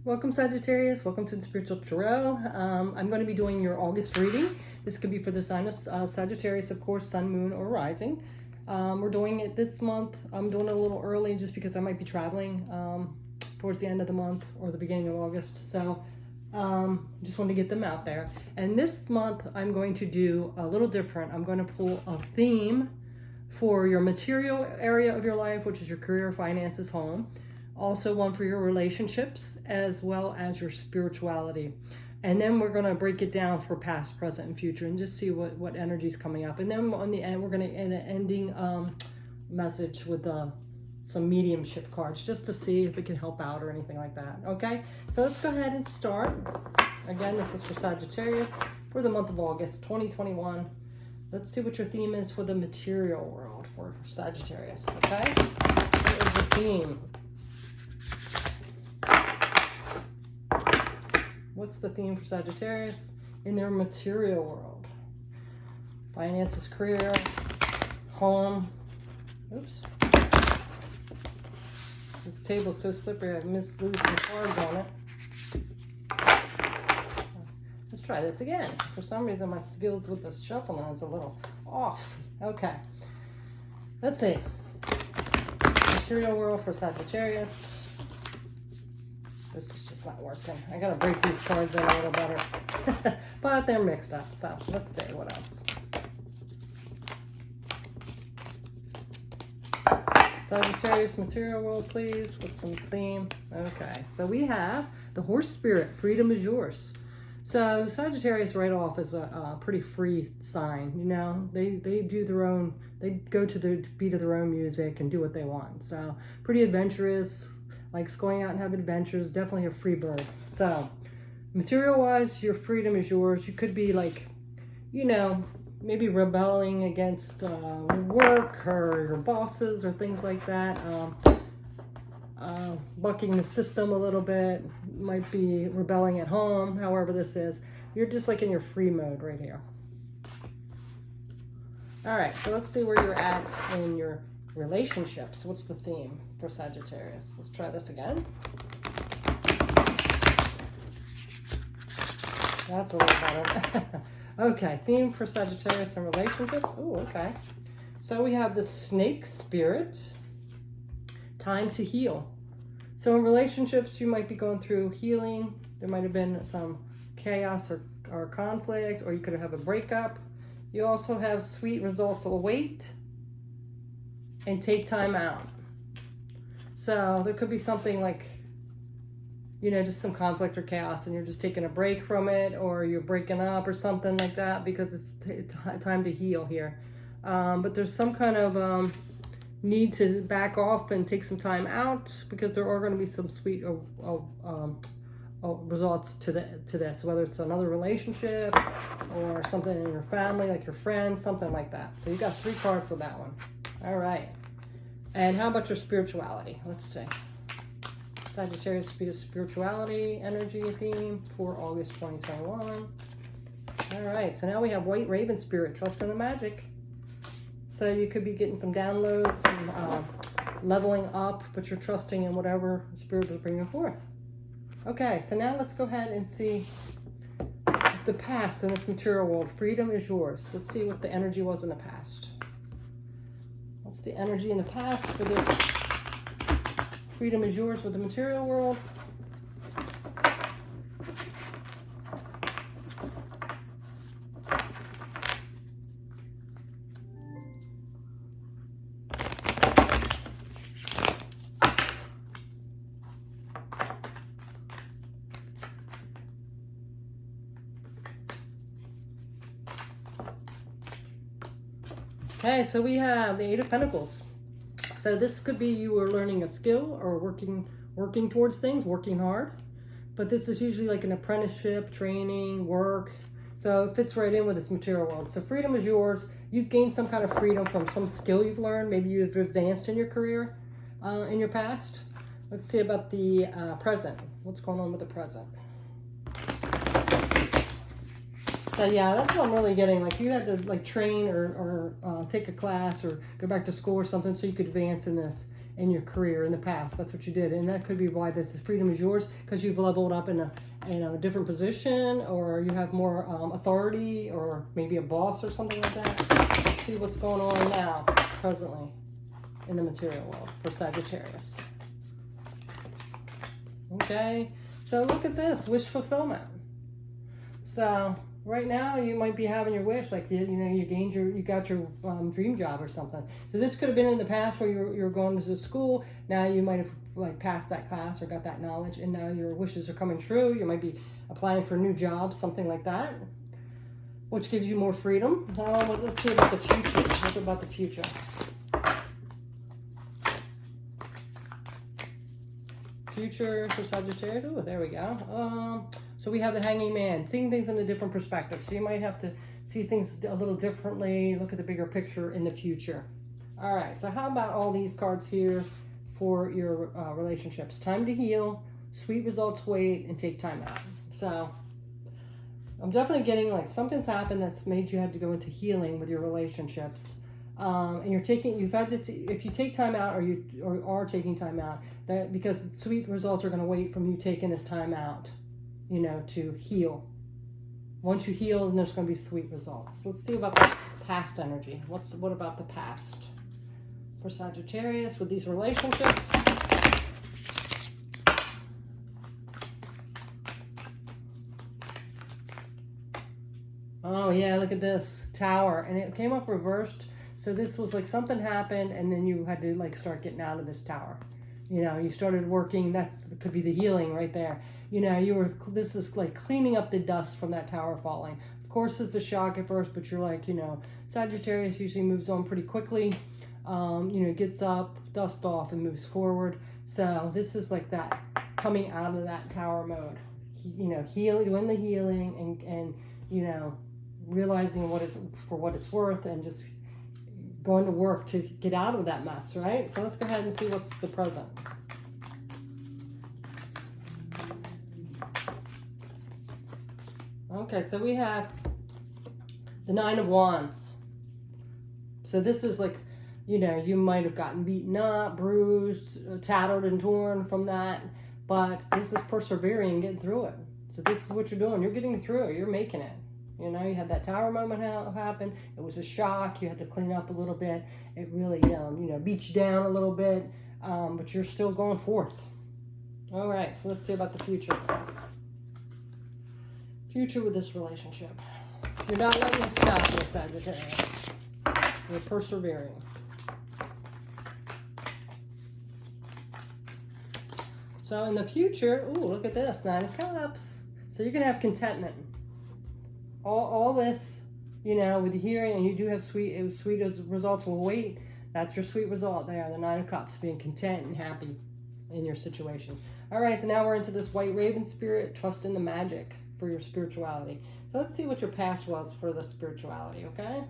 Welcome Sagittarius, welcome to the Spiritual Tarot. I'm going to be doing your August reading. This could be for the sign of Sagittarius, of course, sun, moon, or rising. We're doing it this month. I'm doing it a little early just because I might be traveling towards the end of the month or the beginning of August. So just want to get them out there. And this month I'm going to do a little different. I'm going to pull a theme for your material area of your life, which is your career, finances, home. Also one for your relationships as well as your spirituality. And then we're going to break it down for past, present, and future and just see what energy is coming up. And then on the end, we're going to end an ending message with some mediumship cards just to see if it can help out or anything like that. Okay, so let's go ahead and start. Again, this is for Sagittarius for the month of August 2021. Let's see what your theme is for the material world for Sagittarius. Okay, what is the theme? What's the theme for Sagittarius in their material world? Finances, career, home. Oops. This table's so slippery, I've missed losing some cards on it. Let's try this again. For some reason, my skills with the shuffling is a little off. Okay. Let's see. Material world for Sagittarius. This is just not working. I gotta break these cards in a little better. But they're mixed up, so let's see what else. Sagittarius material world, please. What's some theme? Okay, so we have the horse spirit. Freedom is yours. So Sagittarius right off is a pretty free sign. You know, they do their own. They go to the beat of their own music and do what they want. So pretty adventurous. Likes going out and have adventures, definitely a free bird. So, material-wise, your freedom is yours. You could be like, you know, maybe rebelling against work or your bosses or things like that. Bucking the system a little bit. Might be rebelling at home, however this is. You're just like in your free mode right here. All right, so let's see where you're at in your relationships. What's the theme for Sagittarius? Let's try this again. That's a little better. Okay, theme for Sagittarius and relationships. Oh, okay. So we have the snake spirit. Time to heal. So in relationships, you might be going through healing. There might have been some chaos or conflict, or you could have a breakup. You also have sweet results await. And take time out. So there could be something like, you know, just some conflict or chaos and you're just taking a break from it, or you're breaking up or something like that because it's time to heal here. But there's some kind of need to back off and take some time out because there are going to be some sweet results to this, whether it's another relationship or something in your family, like your friends, something like that. So you got 3 cards with that one. All right. And how about your spirituality? Let's see. Sagittarius spirituality energy theme for August 2021. All right. So now we have White Raven Spirit. Trust in the magic. So you could be getting some downloads, some leveling up, but you're trusting in whatever spirit is bringing forth. Okay. So now let's go ahead and see the past in this material world. Freedom is yours. Let's see what the energy was in the past. What's the energy in the past for this? Freedom is yours with the material world. Okay, so we have the 8 of Pentacles. So this could be you were learning a skill or working towards things, working hard. But this is usually like an apprenticeship, training, work. So it fits right in with this material world. So freedom is yours. You've gained some kind of freedom from some skill you've learned. Maybe you've advanced in your career in your past. Let's see about the present. What's going on with the present? So yeah, that's what I'm really getting. Like you had to like train or take a class or go back to school or something so you could advance in this. in your career in the past. That's what you did. And that could be why this freedom is yours, because you've leveled up in a different position, or you have more authority, or maybe a boss or something like that. Let's see what's going on now, presently, in the material world for Sagittarius. Okay, so look at this, wish fulfillment. So right now you might be having your wish, like you got your dream job or something. So this could have been in the past where you're going to school. Now you might have like passed that class or got that knowledge, and now your wishes are coming true. You might be applying for new jobs, something like that, which gives you more freedom. Let's see about the future. What about the future? Future for Sagittarius. Oh, there we go. So we have the Hanging Man, seeing things in a different perspective. So you might have to see things a little differently, look at the bigger picture in the future. All right, so how about all these cards here for your relationships? Time to heal, sweet results wait, and take time out. So I'm definitely getting like something's happened that's made you have to go into healing with your relationships. And if you take time out, or are taking time out, that because sweet results are going to wait from you taking this time out, to heal. Once you heal, then there's going to be sweet results. Let's see about the past energy. What about the past for Sagittarius with these relationships? Oh yeah, look at this Tower, and it came up reversed. So this was like something happened, and then you had to like start getting out of this tower. You started working. That could be the healing right there. This is like cleaning up the dust from that tower falling. Of course, it's a shock at first, but you're like, Sagittarius usually moves on pretty quickly. Gets up, dust off, and moves forward. So this is like that coming out of that tower mode. Doing the healing and realizing for what it's worth, and just going to work to get out of that mess, right? So let's go ahead and see what's the present. Okay, so we have the Nine of Wands. So this is like, you might have gotten beaten up, bruised, tattered and torn from that, but this is persevering and getting through it. So this is what you're doing. You're getting through it. You're making it. You had that tower moment happen. It was a shock. You had to clean up a little bit. It really, beat you down a little bit, but you're still going forth. All right, so let's see about the future. Future with this relationship. You're not letting it stop you, Sagittarius. You're persevering. So in the future, ooh, look at this, Nine of Cups. So you're going to have contentment. All this, with the hearing, and you do have sweet results will wait. That's your sweet result there, the Nine of Cups, being content and happy in your situation. All right, so now we're into this White Raven spirit, trust in the magic for your spirituality. So let's see what your past was for the spirituality, okay?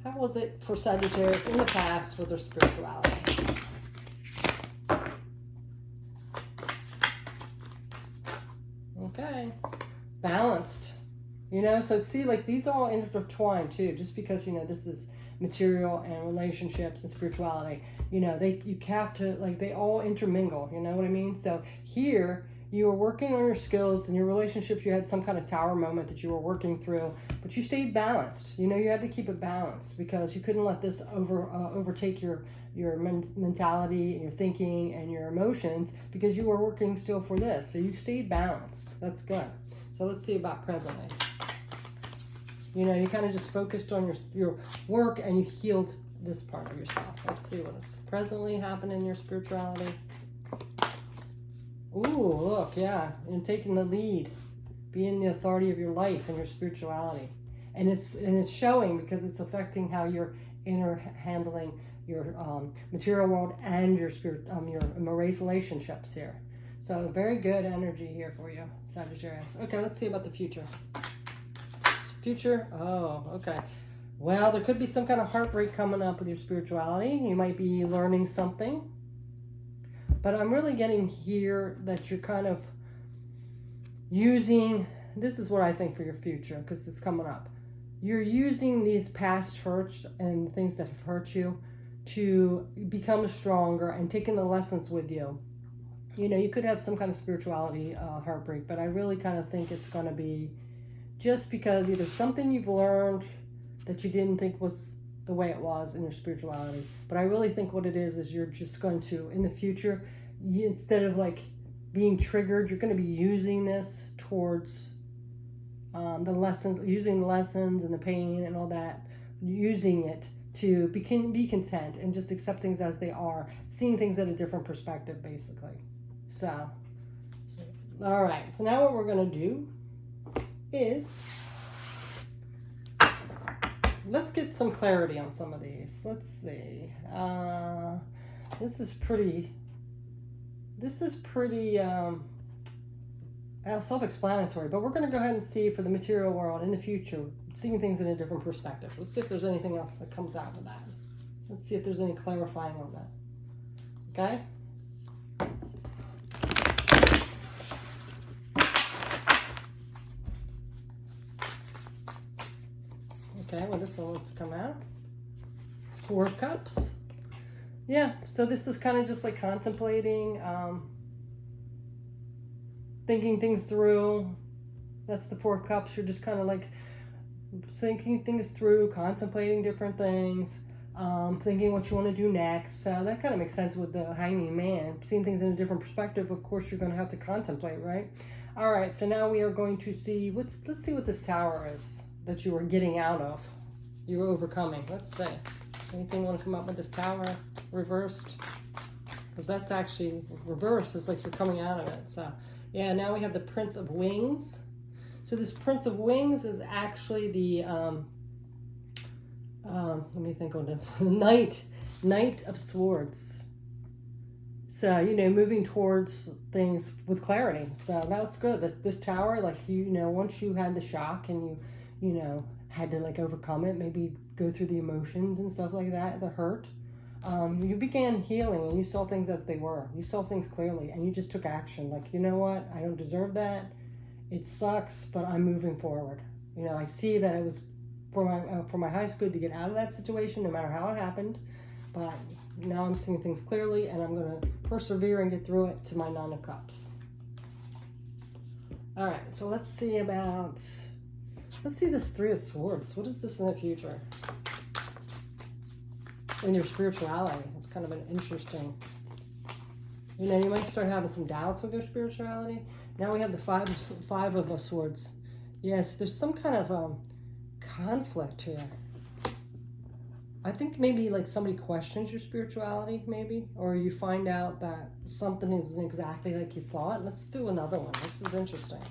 How was it for Sagittarius in the past with their spirituality? Okay, balanced. So see, like these all intertwined too, just because, this is material and relationships and spirituality, you have to, like, they all intermingle, you know what I mean? So here you were working on your skills and your relationships. You had some kind of tower moment that you were working through, but you stayed balanced. You had to keep it balanced because you couldn't let this overtake your mentality and your thinking and your emotions, because you were working still for this. So you stayed balanced. That's good. So let's see about presently. You kind of just focused on your work, and you healed this part of yourself. Let's see what's presently happening in your spirituality. Ooh, look, yeah, and taking the lead, being the authority of your life and your spirituality, and it's showing because it's affecting how you're handling your material world and your relationships here. So very good energy here for you, Sagittarius. Okay, let's see about the future. Future, oh, okay. Well, there could be some kind of heartbreak coming up with your spirituality. You might be learning something. But I'm really getting here that you're kind of using, this is what I think for your future, because it's coming up. You're using these past hurts and things that have hurt you to become stronger and taking the lessons with you. You know, you could have some kind of spirituality heartbreak, but I really kind of think it's going to be just because either something you've learned that you didn't think was the way it was in your spirituality. But I really think what it is you're just going to, in the future, instead of like being triggered, you're going to be using this towards the lessons, using the lessons and the pain and all that, using it to be content and just accept things as they are, seeing things at a different perspective, basically. So all right, so now what we're going to do is let's get some clarity on some of these. Let's see. This is pretty self-explanatory, but we're going to go ahead and see for the material world in the future, seeing things in a different perspective. Let's see if there's anything else that comes out of that. Let's see if there's any clarifying on that. Okay? Okay, well, this one wants to come out. Four of Cups. Yeah, so this is kind of just like contemplating, thinking things through. That's the Four of Cups. You're just kind of like thinking things through, contemplating different things, thinking what you want to do next. So that kind of makes sense with the Hanging Man. Seeing things in a different perspective, of course, you're going to have to contemplate, right? All right, so now we are going to see, let's see what this Tower is that you are getting out of. You're overcoming. Let's see. Anything want to come up with this Tower reversed? Because that's actually reversed. It's like you're coming out of it. So yeah, now we have the Prince of Wings. So this Prince of Wings is actually the let me think on the Knight of Swords. So, you know, moving towards things with clarity. So that's good. This Tower, like, you know, once you had the shock and you know, had to like overcome it, maybe go through the emotions and stuff like that, the hurt, you began healing and you saw things as they were. You saw things clearly and you just took action. Like, you know what? I don't deserve that. It sucks, but I'm moving forward. You know, I see that it was for my highest good to get out of that situation, no matter how it happened. But now I'm seeing things clearly, and I'm going to persevere and get through it to my Nine of Cups. All right, so let's see this Three of Swords. What is this in the future? In your spirituality, it's kind of an interesting. You know, you might start having some doubts with your spirituality. Now we have the Five of Swords. Yes, there's some kind of conflict here. I think maybe like somebody questions your spirituality, maybe, or you find out that something isn't exactly like you thought. Let's do another one. This is interesting.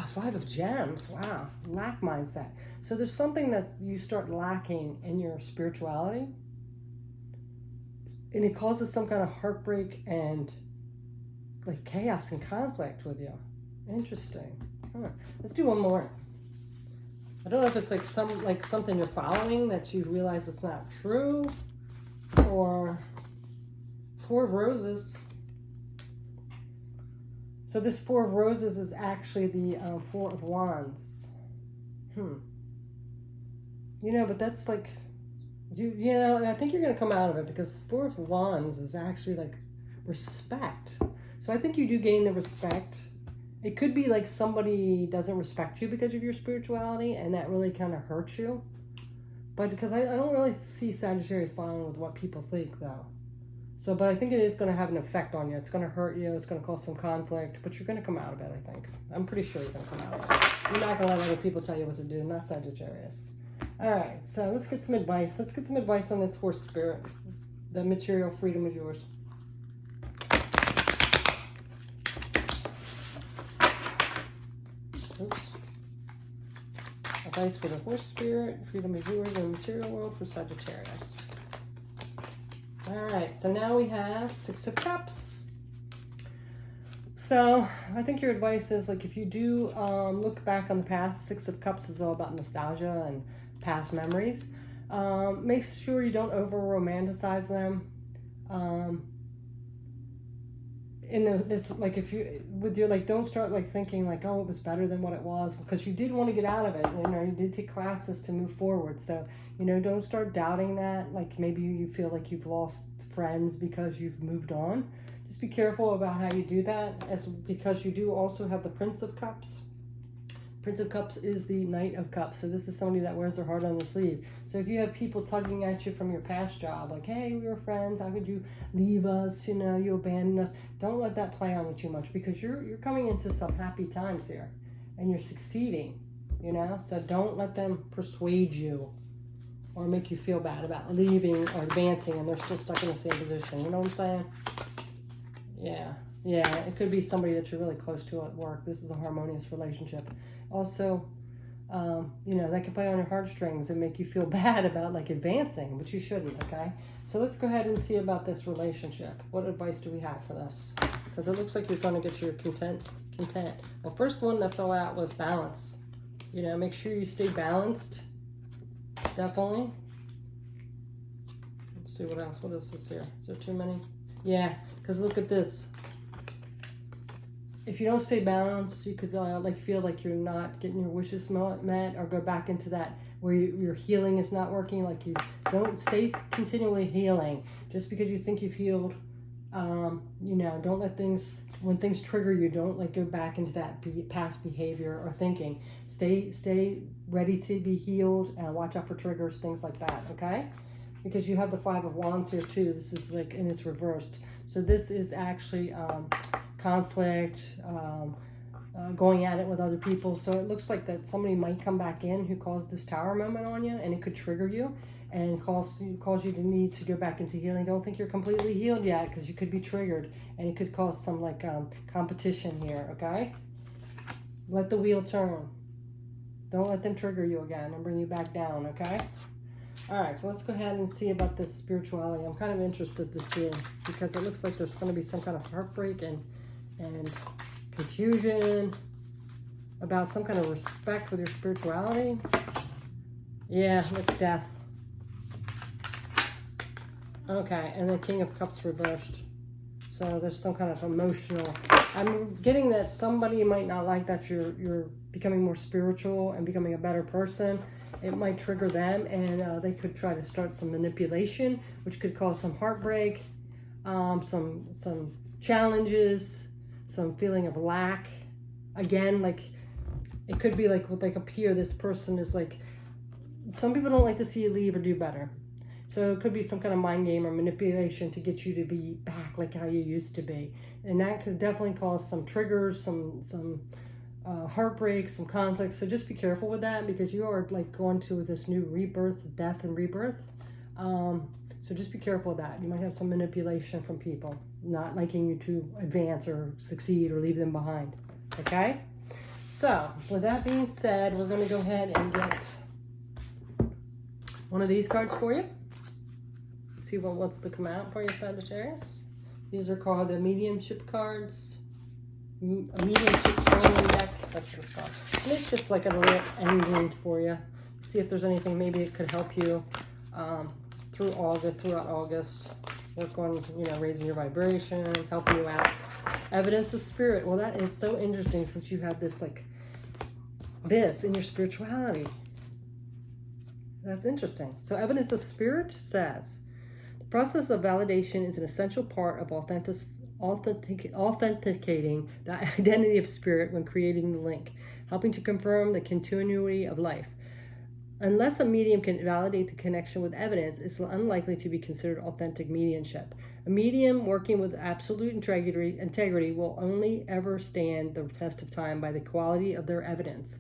Five of Gems. Wow. Lack mindset. So there's something that you start lacking in your spirituality, and it causes some kind of heartbreak and like chaos and conflict with you. Interesting. Huh. Let's do one more. I don't know if it's like something you're following that you realize it's not true, or Four of Roses. So this Four of Roses is actually the Four of Wands. You know, but that's like, you know, I think you're going to come out of it, because Four of Wands is actually like respect. So I think you do gain the respect. It could be like somebody doesn't respect you because of your spirituality, and that really kind of hurts you. But because I don't really see Sagittarius following with what people think, though. So, but I think it is going to have an effect on you. It's going to hurt you. It's going to cause some conflict, but you're going to come out of it, I think. I'm pretty sure you're going to come out of it. You're not going to let other people tell you what to do, not Sagittarius. All right, so let's get some advice. Let's get some advice on this Horse Spirit. The material freedom is yours. Oops. Advice for the Horse Spirit, freedom is yours, and material world for Sagittarius. All right, so now we have Six of Cups. So I think your advice is, like, if you do look back on the past, Six of Cups is all about nostalgia and past memories. Make sure you don't over romanticize them. this, like, if you, with your, like, don't start, like, thinking, like, oh, it was better than what it was, because you did want to get out of it, you know, you did take classes to move forward, so, you know, don't start doubting that, like, maybe you feel like you've lost friends because you've moved on. Just be careful about how you do that, because you do also have the Prince of Cups. Prince of Cups is the Knight of Cups. So this is somebody that wears their heart on their sleeve. So if you have people tugging at you from your past job, like, hey, we were friends, how could you leave us? You know, you abandoned us. Don't let that play on you too much, because you're coming into some happy times here and you're succeeding, you know? So don't let them persuade you or make you feel bad about leaving or advancing and they're still stuck in the same position. You know what I'm saying? Yeah. Yeah, it could be somebody that you're really close to at work. This is a harmonious relationship. Also, you know, that can play on your heartstrings and make you feel bad about, like, advancing, but you shouldn't, okay? So let's go ahead and see about this relationship. What advice do we have for this? Because it looks like you're going to get your content. Well, first one that fell out was balance. You know, make sure you stay balanced. Definitely. Let's see what else. What is this here? Is there too many? Yeah, because look at this. If you don't stay balanced, you could like feel like you're not getting your wishes met, or go back into that where your healing is not working. Like, you don't stay continually healing just because you think you've healed. You know, don't let things, when things trigger you, don't like go back into that past behavior or thinking. Stay ready to be healed, and watch out for triggers, things like that. Okay, because you have the Five of Wands here too. This is like, and it's reversed. So this is actually conflict, going at it with other people. So it looks like that somebody might come back in who caused this Tower moment on you, and it could trigger you and cause you to need to go back into healing. Don't think you're completely healed yet, because you could be triggered, and it could cause some, like, competition here. Okay, let the wheel turn. Don't let them trigger you again and bring you back down. Okay. All right, so let's go ahead and see about this spirituality. I'm kind of interested to see, because it looks like there's going to be some kind of heartbreak and confusion about some kind of respect with your spirituality. Yeah, it's death. Okay, and the King of Cups reversed. So there's some kind of emotional. I'm getting that somebody might not like that you're becoming more spiritual and becoming a better person. It might trigger them, and they could try to start some manipulation, which could cause some heartbreak, some challenges, some feeling of lack. Again, like, it could be like, with, like, up here, this person is like, some people don't like to see you leave or do better. So it could be some kind of mind game or manipulation to get you to be back like how you used to be. And that could definitely cause some triggers, some heartbreak, some conflicts. So just be careful with that, because you are, like, going to this new rebirth, death and rebirth. So just be careful with that. You might have some manipulation from people not liking you to advance or succeed or leave them behind. Okay? So with that being said, we're going to go ahead and get one of these cards for you. See what wants to come out for you, Sagittarius. These are called the mediumship cards. A mediumship training deck. That's what it's called. And it's just like a little ending for you. See if there's anything maybe it could help you throughout August. Work on, you know, raising your vibration, helping you out. Evidence of spirit. Well, that is so interesting, since you have this, like, this in your spirituality. That's interesting. So evidence of spirit says, the process of validation is an essential part of authenticating the identity of spirit when creating the link, helping to confirm the continuity of life. Unless a medium can validate the connection with evidence, it's unlikely to be considered authentic mediumship. A medium working with absolute integrity will only ever stand the test of time by the quality of their evidence.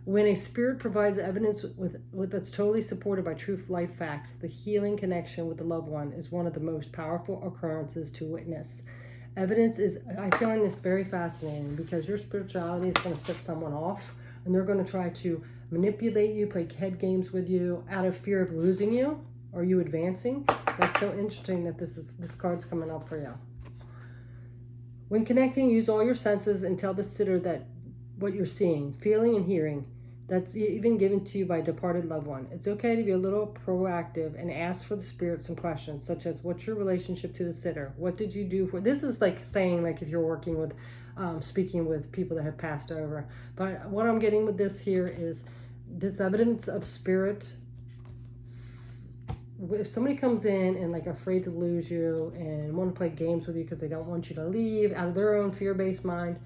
When a spirit provides evidence that's totally supported by true life facts, the healing connection with the loved one is one of the most powerful occurrences to witness. Evidence is, I find this very fascinating, because your spirituality is going to set someone off, and they're going to try to manipulate you, play head games with you out of fear of losing you or you advancing. That's so interesting that this card's coming up for you. When connecting, use all your senses and tell the sitter that what you're seeing, feeling, and hearing. that's even given to you by a departed loved one. It's okay to be a little proactive and ask for the spirit some questions, such as, what's your relationship to the sitter? What did you do for, this is like saying, like if you're working with, speaking with people that have passed over. But what I'm getting with this here is this evidence of spirit. If somebody comes in and like afraid to lose you and want to play games with you because they don't want you to leave out of their own fear-based mind,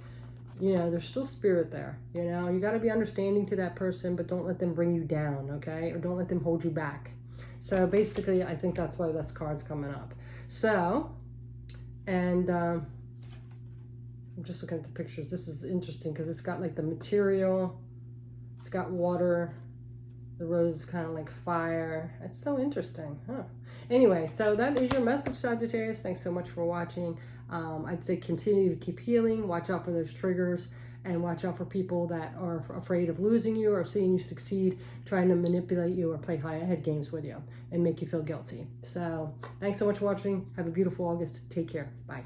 you know, there's still spirit there. You know, you got to be understanding to that person, but don't let them bring you down, okay? Or don't let them hold you back. So basically, I think that's why this card's coming up. So, and I'm just looking at the pictures. This is interesting because it's got like the material, it's got water, the rose is kind of like fire. It's so interesting, huh? Anyway, so that is your message, Sagittarius. Thanks so much for watching. I'd say continue to keep healing. Watch out for those triggers and watch out for people that are afraid of losing you or seeing you succeed, trying to manipulate you or play high-head games with you and make you feel guilty. So thanks so much for watching. Have a beautiful August. Take care. Bye.